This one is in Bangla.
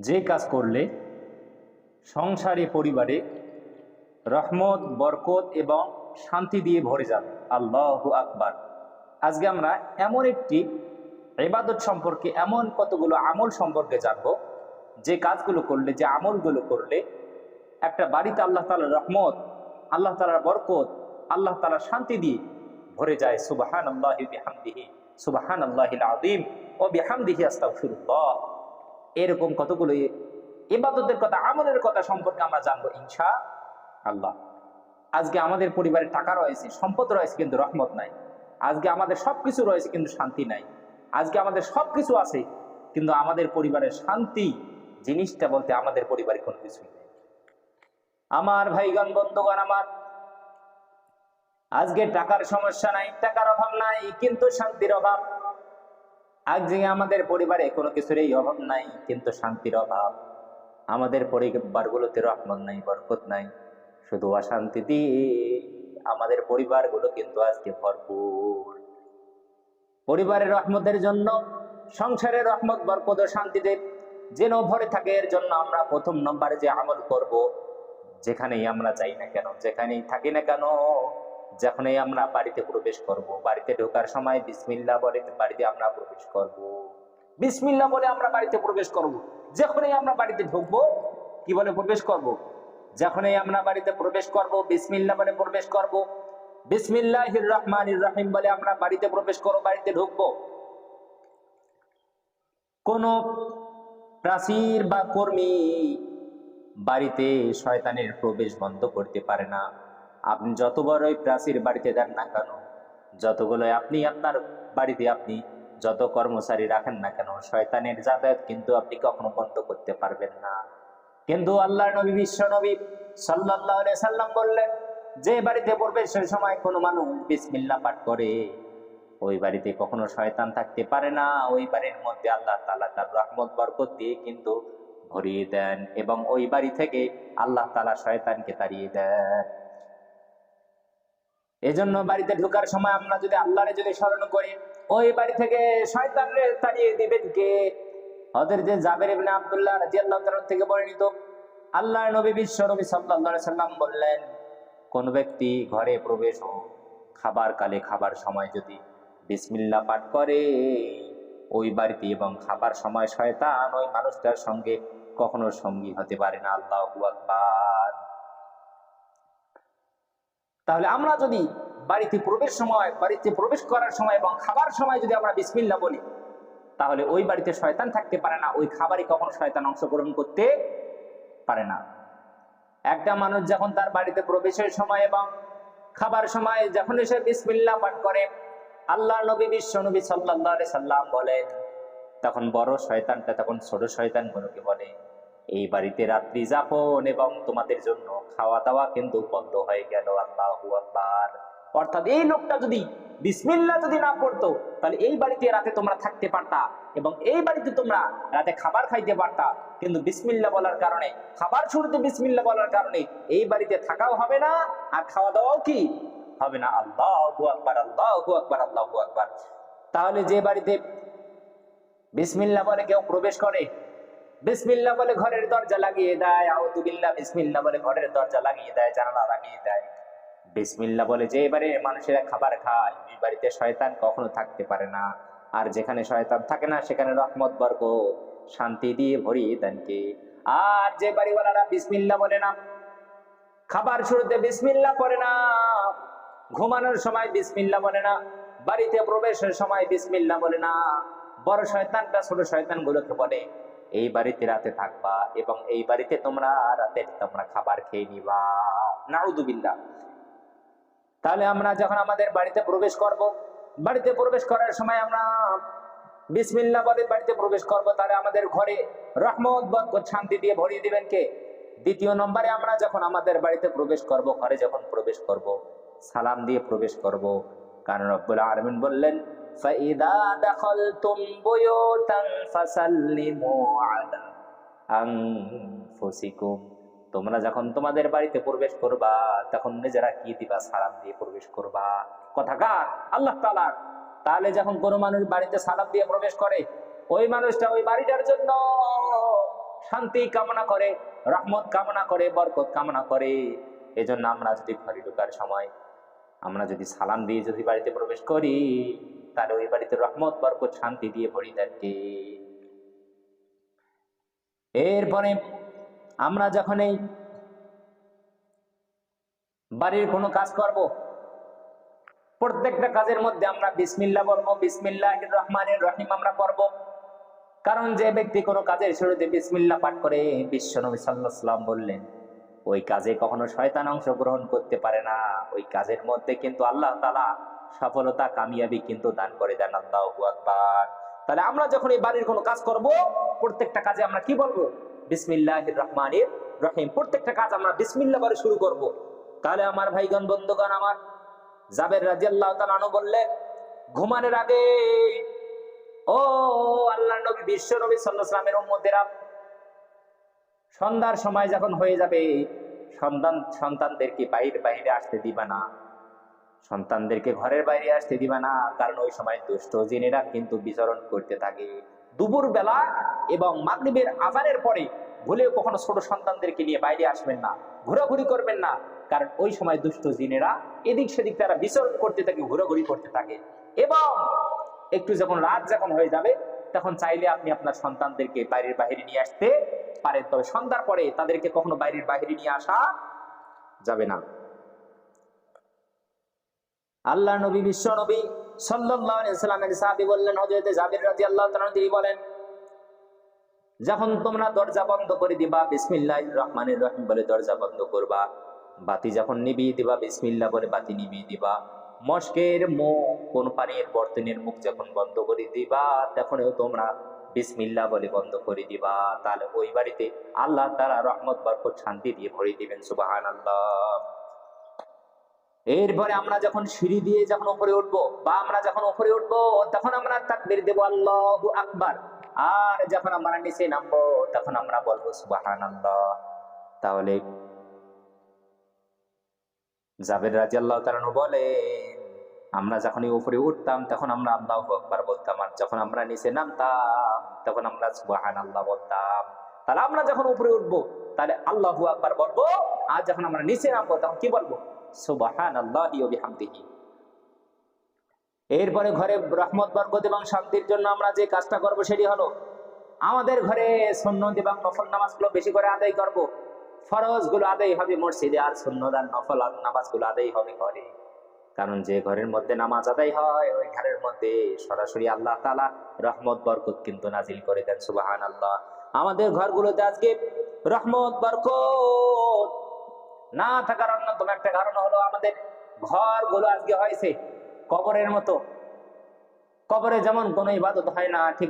যে কাজ করলে সংসারে পরিবারে রহমত বরকত এবং শান্তি দিয়ে ভরে যাবে। আল্লাহু আকবার। আজকে আমরা এমন একটি ইবাদত সম্পর্কে, এমন কতগুলো আমল সম্পর্কে জানবো, যে কাজগুলো করলে, যে আমলগুলো করলে একটা বাড়িতে আল্লাহ তাআলার রহমত, আল্লাহ তাআলার বরকত, আল্লাহ তাআলার শান্তি দিয়ে ভরে যায়। সুবহানাল্লাহি বিহামদিহি, সুবহানাল্লাহিল আযীম ও বিহামদিহি আস্তাগফিরুল্লাহ। এরকম কতগুলো ইবাদতের কথা, আমলের কথা সম্পর্কে আমরা জানবো ইনশাআল্লাহ। আজকে আমাদের পরিবারে টাকা রয়েছে, সম্পদ রয়েছে, কিন্তু রহমত নাই। আজকে আমাদের সবকিছু রয়েছে কিন্তু শান্তি নাই। আজকে আমাদের সবকিছু আছে কিন্তু আমাদের পরিবারের শান্তি জিনিসটা বলতে আমাদের পরিবারে কোনো কিছুই নেই। আমার ভাইগণ, বন্ধুগণ আমার, আজকে টাকার সমস্যা নাই, টাকার অভাব নাই, কিন্তু শান্তির অভাব। আজকে আমাদের পরিবারে কোনো কিছুরই অভাব নাই, কিন্তু শান্তির অভাব। আমাদের পরিবারগুলোতে রহমত নাই, বরকত নাই, শুধু অশান্তি দিয়ে আমাদের পরিবারগুলো কিন্তু আজকে ভরপুর। পরিবারের রহমতের জন্য, সংসারের রহমত বরকত ও শান্তিতে যেন ভরে থাকে, এর জন্য আমরা প্রথম নম্বরে যে আমল করব, যেখানেই আমরা যাই না কেন, যেখানেই থাকি না কেন, যখনই আমরা বাড়িতে প্রবেশ করব, বাড়িতে ঢোকার সময় বিসমিল্লাহ বলে বাড়িতে আমরা প্রবেশ করব। বিসমিল্লাহ বলে আমরা বাড়িতে প্রবেশ করব। যখনই আমরা বাড়িতে ঢুকবো, কি বলে প্রবেশ করব? যখনই আমরা বাড়িতে প্রবেশ করব, বিসমিল্লাহ বলে প্রবেশ করব। বিসমিল্লাহির রহমানির রহিম বলে আমরা বাড়িতে প্রবেশ করব, বাড়িতে ঢুকবো। কোন প্রাচীর বা কর্মী বাড়িতে শয়তানের প্রবেশ বন্ধ করতে পারে না। আপনি যত বড়ই প্রাচীর বাড়িতে দেন না কেন, যতগুলো আপনি আপনার বাড়িতে আপনি যত কর্মচারী রাখেন না কেন, শয়তানের যাতায়াত কিন্তু আপনি কখনো বন্ধ করতে পারবেন না। কিন্তু আল্লাহর নবী, বিশ্ব নবী সাল্লাল্লাহু আলাইহি সাল্লাম বললেন, যে বাড়িতে প্রবেশের সময় কোনো মানুষ বিসমিল্লাহ পাঠ করে, ওই বাড়িতে কখনো শয়তান থাকতে পারে না। ওই বাড়ির মধ্যে আল্লাহ তাআলা তার রহমত বরকত দিয়ে কিন্তু ভরিয়ে দেন, এবং ওই বাড়ি থেকে আল্লাহ তাআলা শয়তানকে তাড়িয়ে দেন। এজন্য বাড়িতে ঢোকার সময় আমরা যদি আল্লাহরে যদি স্মরণ করি, ওই বাড়ি থেকে শয়তানরে তাড়িয়ে দিবেন কে? হযরত জাবের ইবনে আব্দুল্লাহ রাদিয়াল্লাহু তাআলা থেকে বর্ণিত, আল্লাহর নবী বিশ্ব নবী সাল্লাল্লাহু আলাইহি সাল্লাম বললেন, কোন ব্যক্তি ঘরে প্রবেশ ও খাবার কালে, খাবার সময় যদি বিসমিল্লাহ পাঠ করে, ওই বাড়িতে এবং খাবার সময় শয়তান ওই মানুষটার সঙ্গে কখনো সঙ্গী হতে পারে না। আল্লাহু আকবার। তাহলে আমরা যদি বাড়িতে প্রবেশ করার সময় এবং খাবার সময় যদি আমরা বিসমিল্লাহ বলি, তাহলে ওই বাড়িতে শয়তান থাকতে পারে না, ওই খাবারে কখনো শয়তান অংশগ্রহণ করতে পারে না। একটা মানুষ যখন তার বাড়িতে প্রবেশের সময় এবং খাবার সময় যখন সে বিসমিল্লাহ পাঠ করে, আল্লাহর নবী বিশ্ব নবী সাল্লাল্লাহু আলাইহি সাল্লাম বলেন, তখন বড় শয়তানটা তখন ছোট শয়তানগুলোকে বলে, এই বাড়িতে রাত্রি যাপন এবং তোমাদের জন্য খাওয়া দাওয়া কিন্তু বন্ধ হয়ে গেল। আল্লাহু আকবার। অর্থাৎ এই লোকটা যদি বিসমিল্লাহ যদি না পড়তো, তাহলে এই বাড়িতে রাতে তোমরা থাকতে পারতা এবং এই বাড়িতে তোমরা রাতে খাবার খাইতে পারতা, কিন্তু বিসমিল্লাহ বলার কারণে, খাবার শুরুতে বিসমিল্লাহ বলার কারণে এই বাড়িতে থাকাও হবে না আর খাওয়া দাওয়াও কি হবে না। আল্লাহু আকবার, আল্লাহু আকবার, আল্লাহু আকবার। তাহলে যে বাড়িতে বিসমিল্লাহ বলে কেউ প্রবেশ করে, বিসমিল্লাহ বলে ঘরের দরজা লাগিয়ে দেয়, আউযু বিল্লাহ, বিসমিল্লাহ বলে ঘরের দরজা লাগিয়ে দেয়, জানালা লাগিয়ে দেয়, বিসমিল্লাহ বলে যে এবারে মানুষেরা খাবার খায়, ওই বাড়িতে শয়তান কখনো থাকতে পারে না। আর যেখানে শয়তান থাকে না, সেখানে রহমত বরকত শান্তি দিয়ে ভরিয়ে দেন কে? আর যে বাড়িওয়ালারা বিসমিল্লাহ বলে না, খাবার শুরুতে বিসমিল্লাহ পড়ে না, ঘুমানোর সময় বিসমিল্লাহ বলে না, বাড়িতে প্রবেশের সময় বিসমিল্লাহ বলে না, বড় শয়তানটা ছোট শয়তানগুলোকে বলে, এই বাড়িতে রাতে থাকবা এবং এই বাড়িতে তোমরা রাতে তোমরা খাবার খেয়ে নিবা। নাউযুবিল্লাহ। তাহলে আমরা যখন আমাদের বাড়িতে প্রবেশ করব, বাড়িতে প্রবেশ করার সময় আমরা বিসমিল্লাহ বলে বাড়িতে প্রবেশ করব, তাহলে আমাদের ঘরে রহমত বরকত শান্তি দিয়ে ভরিয়ে দিবেন কে? দ্বিতীয় নম্বরে আমরা যখন আমাদের বাড়িতে প্রবেশ করব, ঘরে যখন প্রবেশ করব, সালাম দিয়ে প্রবেশ করব। কারণ রব্বুল আলামিন বললেন, ফাইদা দাখালতুম বুয়ুতান ফাসাল্লিমু আলা আনফুসিকুম, তোমরা যখন তোমাদের বাড়িতে প্রবেশ করবা, তখন নিজেরা কি দিবা? সালাম দিয়ে প্রবেশ করবা। কথা কার? আল্লাহ তাআলার। তাহলে যখন কোনো মানুষ বাড়িতে সালাম দিয়ে প্রবেশ করে, ওই মানুষটা ওই বাড়িটার জন্য শান্তি কামনা করে, রহমত কামনা করে, বরকত কামনা করে। এজন্য আমরা যদি ঘরে ঢোকার সময় আমরা যদি সালাম দিয়ে যদি বাড়িতে প্রবেশ করি, তাহলে ওই বাড়িতে রহমত, বরকত, শান্তি দিয়ে ভরে থাকে। এরপরে আমরা যখন এই বাড়ির কোনো কাজ করব, প্রত্যেকটা কাজের মধ্যে আমরা বিসমিল্লাহ বলবো, বিসমিল্লাহির রহমানির রহিম আমরা পড়বো। কারণ যে ব্যক্তি কোনো কাজের শুরুতে বিসমিল্লাহ পাঠ করে, বিশ্বনবী সাল্লাল্লাহু আলাইহি ওয়াসাল্লাম বললেন, ওই কাজে কখনো শয়তান অংশগ্রহণ করতে পারে না। ওই কাজের মধ্যে কিন্তু আল্লাহ তাআলা সফলতা, কামিয়াবি কিন্তু দান করে দেন। আল্লাহু আকবার। তাহলে আমরা যখন এই বাড়ির কোনো কাজ করব, প্রত্যেকটা কাজে আমরা কি বলবো? বিসমিল্লাহির রহমানির রহিম। প্রত্যেকটা কাজ আমরা বিসমিল্লাহ বলে শুরু করব। তাহলে আমার ভাইগণ, বন্ধুগণ, আমার জাবের রাদিয়াল্লাহু তাআলা আনহু বললেন, ঘুমানোর আগে ও আল্লাহর নবী, বিশ্ব নবী সাল্লাল্লাহু আলাইহি ওয়াসাল্লামের উম্মতেরা, সন্ধ্যার সময় যখন হয়ে যাবে, সন্তানদেরকে বাইরে আসতে দিবা না, সন্তানদেরকে ঘরের বাইরে আসতে দিবা না। কারণ ওই সময় দুষ্ট জিনেরা কিন্তু বিচরণ করতে থাকে। দুপুর বেলা এবং মাগরিবের আযানের পরে ভুলেও কখনো ছোট সন্তানদেরকে নিয়ে বাইরে আসবেন না, ঘোরাঘুরি করবেন না। কারণ ওই সময় দুষ্ট জিনেরা এদিক সেদিক তারা বিচরণ করতে থাকে, ঘোরাঘুরি করতে থাকে। এবং একটু যখন রাত যখন হয়ে যাবে, তখন চাইলে আপনি আপনার সন্তানদেরকে বাইরের বাহিরে নিয়ে আসতে পারেন, তবে সন্ধ্যার পরে তাদেরকে কখনো বাইরের বাহিরে নিয়ে আসা যাবে না। আল্লাহ নবী, বিশ্ব নবী সাল্লাল্লাহু আলাইহি ওয়াসাল্লামের সাহাবী বললেন, হযরত জাবির রাদিয়াল্লাহু তাআলা তিনি বলেন, যখন তোমরা দরজা বন্ধ করে দিবা, বিসমিল্লাহির রহমানির রহিম বলে দরজা বন্ধ করবা। বাতি যখন নিভিয়ে দিবা, বিসমিল্লাহ বলে বাতি নিভিয়ে দিবা। মশকের মুখ, কোন পানির বর্তনের মুখ যখন বন্ধ করে দিবা, তখনও তোমরা বিসমিল্লাহ বলে বন্ধ করে দিবা। তাহলে ওই বাড়িতে আল্লাহ তাআলা রহমত, বরকত, শান্তি দিয়ে ভরে দিবেন। সুবহানাল্লাহ। এরপরে আমরা যখন সিঁড়ি দিয়ে যখন উপরে উঠবো, বা আমরা যখন উপরে উঠবো, তখন আমরা তাকবীর দেব, আল্লাহু আকবার। আর যখন আমরা নিচে নামবো, তখন আমরা বলবো সুবহানাল্লাহ। তাহলে জাবের রাদিয়াল্লাহু তাআলা বলেন, আমরা যখন উপরে উঠতাম তখন আমরা আল্লাহু আকবার বলতাম, আর যখন আমরা নিচে নামতাম তখন আমরা সুবহানাল্লাহ বলতাম। তাহলে আমরা যখন উপরে উঠবো তাহলে আল্লাহু আকবার বলবো, আর যখন আমরা নিচে নামবো তখন কি বলবো? সুবহানাল্লাহি ওয়া বিহামদিহি। এরপরে ঘরে রহমত, বরকত এবং শান্তির জন্য আমরা যে কাজটা করব সেটি হলো, আমাদের ঘরে সুন্নত এবং নফল নামাজগুলো বেশি করে আদায় করব। ফরজগুলো আদায় হবে মসজিদে, আর সুন্নত আর নফল নামাজগুলো আদায় হবে ঘরে। কারণ যে ঘরের মধ্যে নামাজ আদায় হয়, ওই ঘরের মধ্যে সরাসরি আল্লাহ তাআলা রহমত, বরকত কিন্তু নাজিল করে দেন। সুবহানাল্লাহ। আমাদের ঘরগুলোতে আজকে রহমত, বরকত না থাকার অন্যতম একটা কারণ হলো, আমাদের ঘরগুলো আজকে হয়েছে কবরের মতো। কবরে যেমন কোনো ইবাদত হয় না, ঠিক